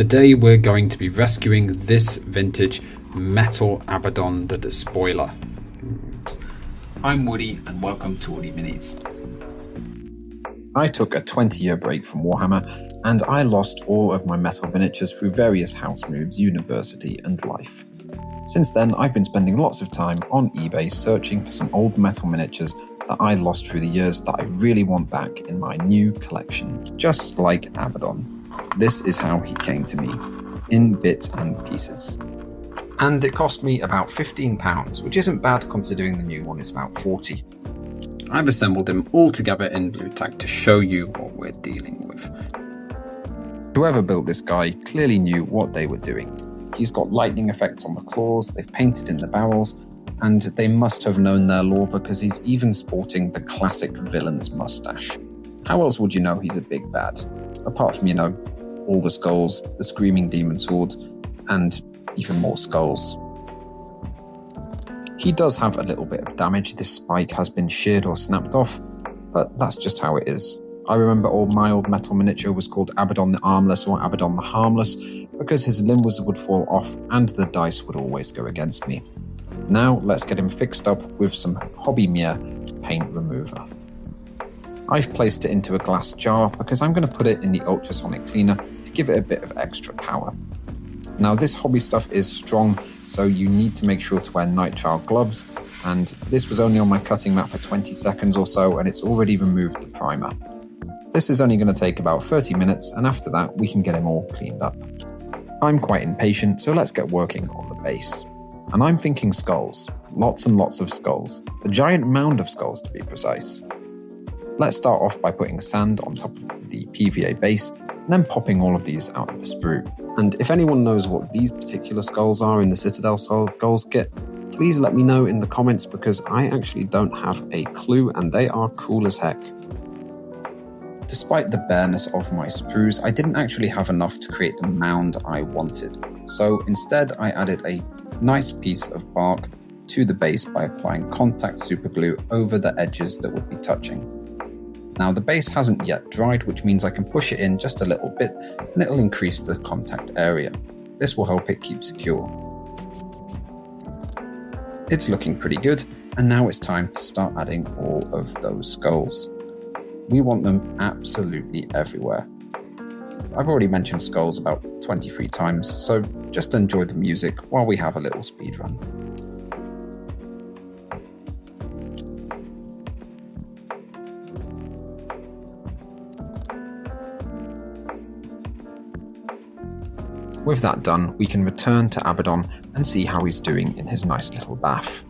Today we're going to be rescuing this vintage metal Abaddon the Despoiler. I'm Woody and welcome to Woody Minis. I took a 20-year break from Warhammer and I lost all of my metal miniatures through various house moves, university and life. Since then I've been spending lots of time on eBay searching for some old metal miniatures that I lost through the years that I really want back in my new collection, just like Abaddon. This is how he came to me, in bits and pieces. And it cost me about £15, which isn't bad considering the new one is about 40. I've assembled him all together in blue tack to show you what we're dealing with. Whoever built this guy clearly knew what they were doing. He's got lightning effects on the claws, they've painted in the barrels, and they must have known their lore because he's even sporting the classic villain's mustache. How else would you know he's a big bad? Apart from, all the skulls, the screaming demon swords, and even more skulls. He does have a little bit of damage. This spike has been sheared or snapped off, but that's just how it is. I remember my old metal miniature was called Abaddon the Armless or Abaddon the Harmless because his limbs would fall off and the dice would always go against me. Now let's get him fixed up with some Hobby Mir paint remover. I've placed it into a glass jar because I'm going to put it in the ultrasonic cleaner to give it a bit of extra power. Now this hobby stuff is strong, so you need to make sure to wear nitrile gloves, and this was only on my cutting mat for 20 seconds or so and it's already removed the primer. This is only going to take about 30 minutes and after that we can get him all cleaned up. I'm quite impatient, so let's get working on the base. And I'm thinking skulls. Lots and lots of skulls. A giant mound of skulls to be precise. Let's start off by putting sand on top of the PVA base and then popping all of these out of the sprue. And if anyone knows what these particular skulls are in the Citadel Skulls kit, please let me know in the comments because I actually don't have a clue and they are cool as heck. Despite the bareness of my sprues, I didn't actually have enough to create the mound I wanted. So instead I added a nice piece of bark to the base by applying contact superglue over the edges that would be touching. Now the base hasn't yet dried, which means I can push it in just a little bit and it'll increase the contact area. This will help it keep secure. It's looking pretty good, and now it's time to start adding all of those skulls. We want them absolutely everywhere. I've already mentioned skulls about 23 times, so just enjoy the music while we have a little speed run. With that done, we can return to Abaddon and see how he's doing in his nice little bath.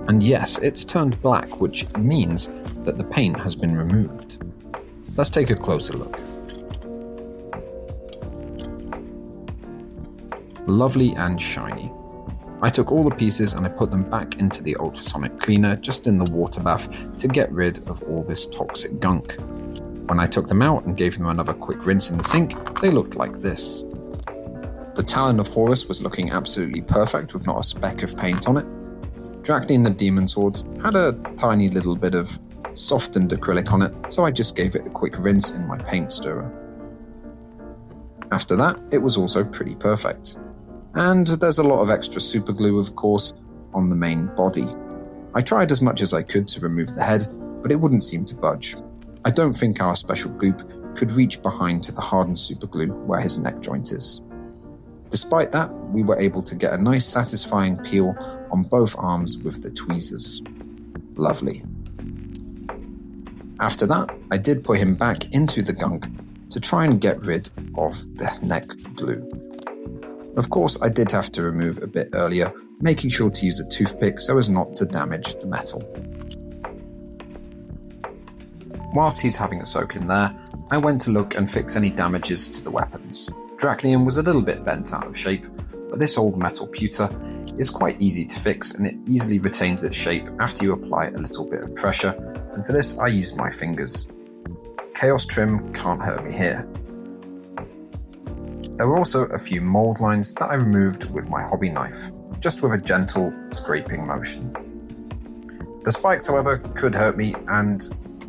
And yes, it's turned black, which means that the paint has been removed. Let's take a closer look. Lovely and shiny. I took all the pieces and I put them back into the ultrasonic cleaner just in the water bath to get rid of all this toxic gunk. When I took them out and gave them another quick rinse in the sink, they looked like this. The Talon of Horus was looking absolutely perfect with not a speck of paint on it. Dracnian the Demon Sword had a tiny little bit of softened acrylic on it, so I just gave it a quick rinse in my paint stirrer. After that, it was also pretty perfect. And there's a lot of extra super glue, of course, on the main body. I tried as much as I could to remove the head, but it wouldn't seem to budge. I don't think our special goop could reach behind to the hardened super glue where his neck joint is. Despite that, we were able to get a nice satisfying peel on both arms with the tweezers. Lovely. After that, I did put him back into the gunk to try and get rid of the neck glue. Of course, I did have to remove a bit earlier, making sure to use a toothpick so as not to damage the metal. Whilst he's having a soak in there, I went to look and fix any damages to the weapons. Dracnian was a little bit bent out of shape, but this old metal pewter is quite easy to fix and it easily retains its shape after you apply a little bit of pressure, and for this I used my fingers. Chaos trim can't hurt me here. There were also a few mould lines that I removed with my hobby knife, just with a gentle scraping motion. The spikes, however, could hurt me, and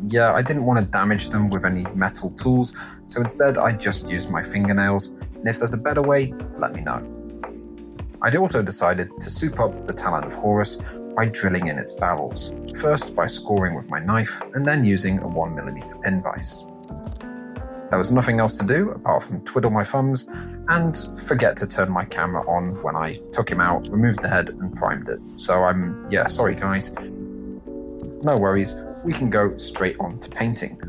yeah, I didn't want to damage them with any metal tools, so instead I just used my fingernails, and if there's a better way, let me know. I'd also decided to soup up the Talon of Horus by drilling in its barrels, first by scoring with my knife and then using a 1mm pin vise. There was nothing else to do apart from twiddle my thumbs and forget to turn my camera on when I took him out, removed the head and primed it. So sorry guys. No worries, we can go straight on to painting.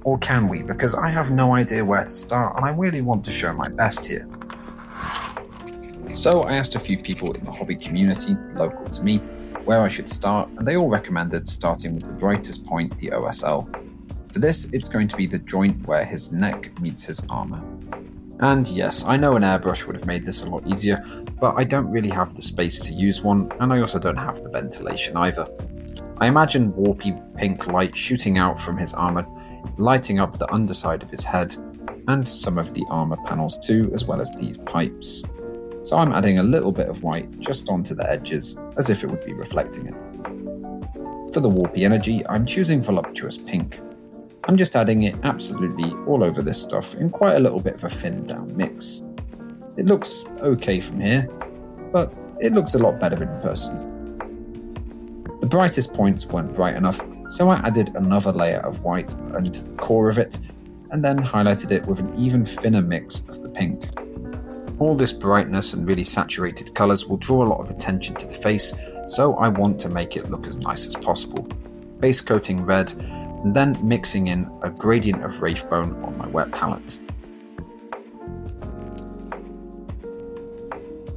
Or can we? Because I have no idea where to start and I really want to show my best here. So I asked a few people in the hobby community, local to me, where I should start, and they all recommended starting with the brightest point, the OSL. For this, it's going to be the joint where his neck meets his armor. And yes, I know an airbrush would have made this a lot easier, but I don't really have the space to use one, and I also don't have the ventilation either. I imagine warpy pink light shooting out from his armor, lighting up the underside of his head, and some of the armor panels too, as well as these pipes. So I'm adding a little bit of white just onto the edges, as if it would be reflecting it. For the warpy energy, I'm choosing voluptuous pink. I'm just adding it absolutely all over this stuff in quite a little bit of a thinned down mix. It looks okay from here, but it looks a lot better in person. The brightest points weren't bright enough, so I added another layer of white and the core of it, and then highlighted it with an even thinner mix of the pink. All this brightness and really saturated colours will draw a lot of attention to the face, so I want to make it look as nice as possible. Base coating red, and then mixing in a gradient of Wraithbone on my wet palette.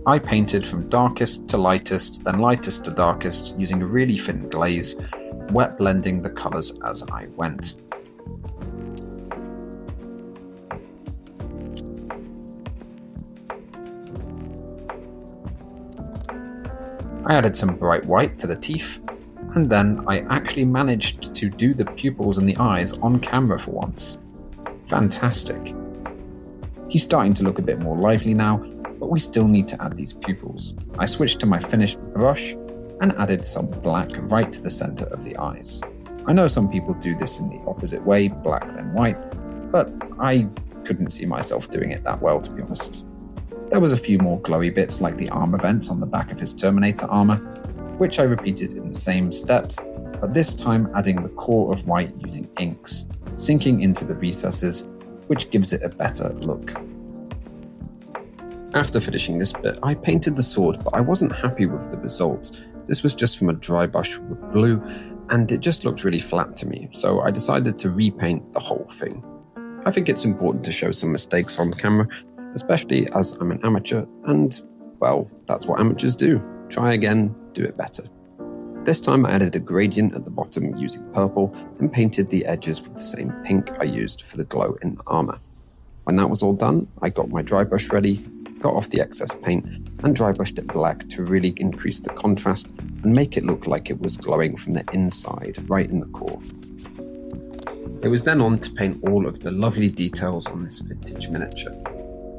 I painted from darkest to lightest, then lightest to darkest, using a really thin glaze, wet blending the colours as I went. I added some bright white for the teeth, and then I actually managed to do the pupils and the eyes on camera for once. Fantastic. He's starting to look a bit more lively now, but we still need to add these pupils. I switched to my finished brush and added some black right to the center of the eyes. I know some people do this in the opposite way, black then white, but I couldn't see myself doing it that well, to be honest. There was a few more glowy bits like the armor vents on the back of his Terminator armor, which I repeated in the same steps, but this time adding the core of white using inks, sinking into the recesses, which gives it a better look. After finishing this bit, I painted the sword, but I wasn't happy with the results. This was just from a dry brush with blue, and it just looked really flat to me, so I decided to repaint the whole thing. I think it's important to show some mistakes on camera, especially as I'm an amateur, and, well, that's what amateurs do. Try again, do it better. This time I added a gradient at the bottom using purple and painted the edges with the same pink I used for the glow in the armor. When that was all done, I got my dry brush ready, got off the excess paint and dry brushed it black to really increase the contrast and make it look like it was glowing from the inside, right in the core. It was then on to paint all of the lovely details on this vintage miniature.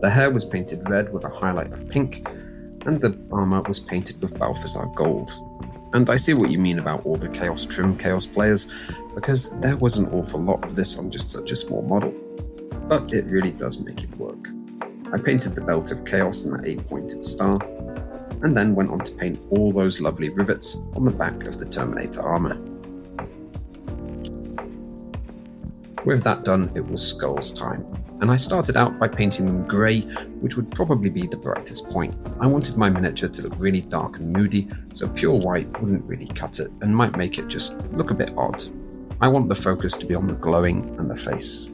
The hair was painted red with a highlight of pink, and the armor was painted with Balthazar gold. And I see what you mean about all the Chaos Trim Chaos players, because there was an awful lot of this on just such a small model. But it really does make it work. I painted the belt of Chaos and that 8-pointed star, and then went on to paint all those lovely rivets on the back of the Terminator armor. With that done, it was Skull's time, and I started out by painting them grey, which would probably be the brightest point. I wanted my miniature to look really dark and moody, so pure white wouldn't really cut it and might make it just look a bit odd. I want the focus to be on the glowing and the face.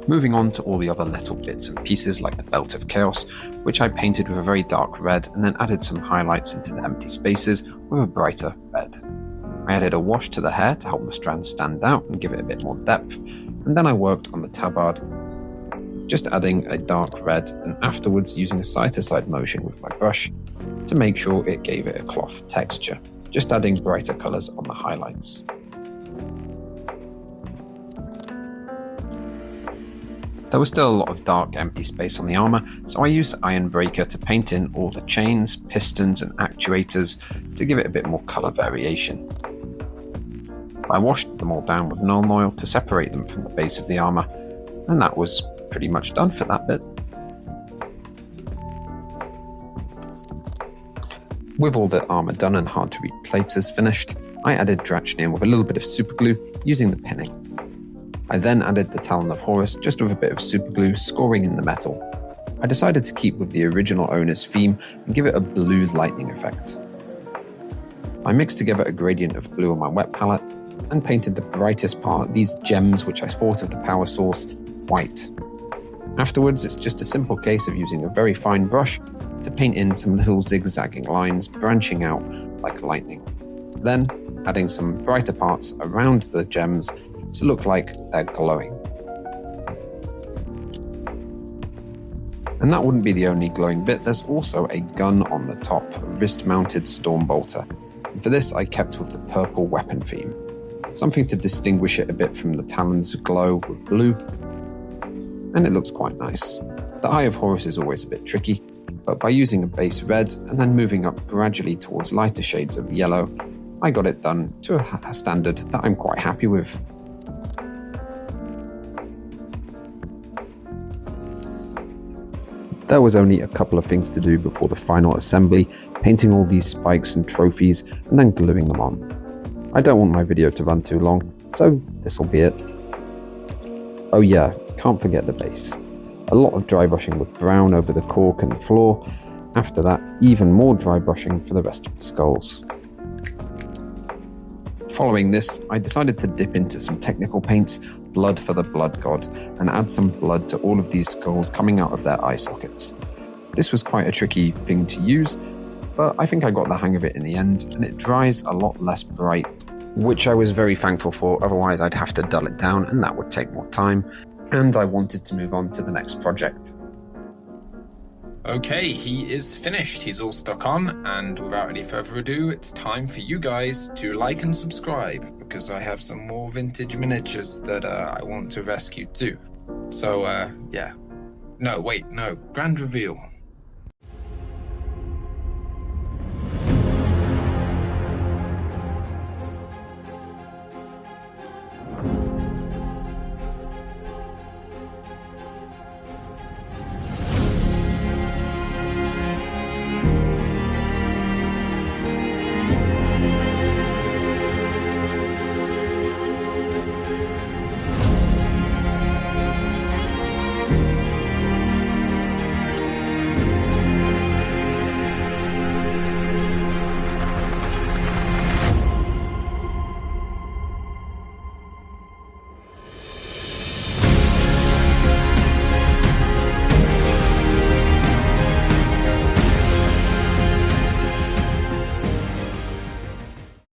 Moving on to all the other little bits and pieces like the Belt of Chaos, which I painted with a very dark red and then added some highlights into the empty spaces with a brighter red. I added a wash to the hair to help the strands stand out and give it a bit more depth, and then I worked on the tabard, just adding a dark red and afterwards using a side-to-side motion with my brush to make sure it gave it a cloth texture, just adding brighter colours on the highlights. There was still a lot of dark empty space on the armour, so I used Iron Breaker to paint in all the chains, pistons and actuators to give it a bit more colour variation. I washed them all down with Nuln Oil to separate them from the base of the armour, and that was pretty much done for that bit. With all the armour done and hard to read plates finished, I added Drachnium with a little bit of superglue using the pinning. I then added the Talon of Horus just with a bit of superglue, scoring in the metal. I decided to keep with the original owner's theme and give it a blue lightning effect. I mixed together a gradient of blue on my wet palette and painted the brightest part, these gems which I thought of the power source, white. Afterwards, it's just a simple case of using a very fine brush to paint in some little zigzagging lines branching out like lightning. Then adding some brighter parts around the gems to look like they're glowing. And that wouldn't be the only glowing bit, there's also a gun on the top, a wrist-mounted storm bolter. And for this I kept with the purple weapon theme, something to distinguish it a bit from the Talon's glow with blue, and it looks quite nice. The Eye of Horus is always a bit tricky, but by using a base red and then moving up gradually towards lighter shades of yellow, I got it done to a standard that I'm quite happy with. There was only a couple of things to do before the final assembly, painting all these spikes and trophies and then gluing them on. I don't want my video to run too long, so this will be it. Oh yeah, can't forget the base. A lot of dry brushing with brown over the cork and the floor. After that, even more dry brushing for the rest of the skulls. Following this, I decided to dip into some technical paints, blood for the blood god, and add some blood to all of these skulls coming out of their eye sockets. This was quite a tricky thing to use, but I think I got the hang of it in the end, and it dries a lot less bright, which I was very thankful for, otherwise I'd have to dull it down and that would take more time, and I wanted to move on to the next project. Okay, he is finished. He's all stuck on, and without any further ado, it's time for you guys to like and subscribe, because I have some more vintage miniatures that I want to rescue too. So, yeah. No, wait, no. Grand reveal.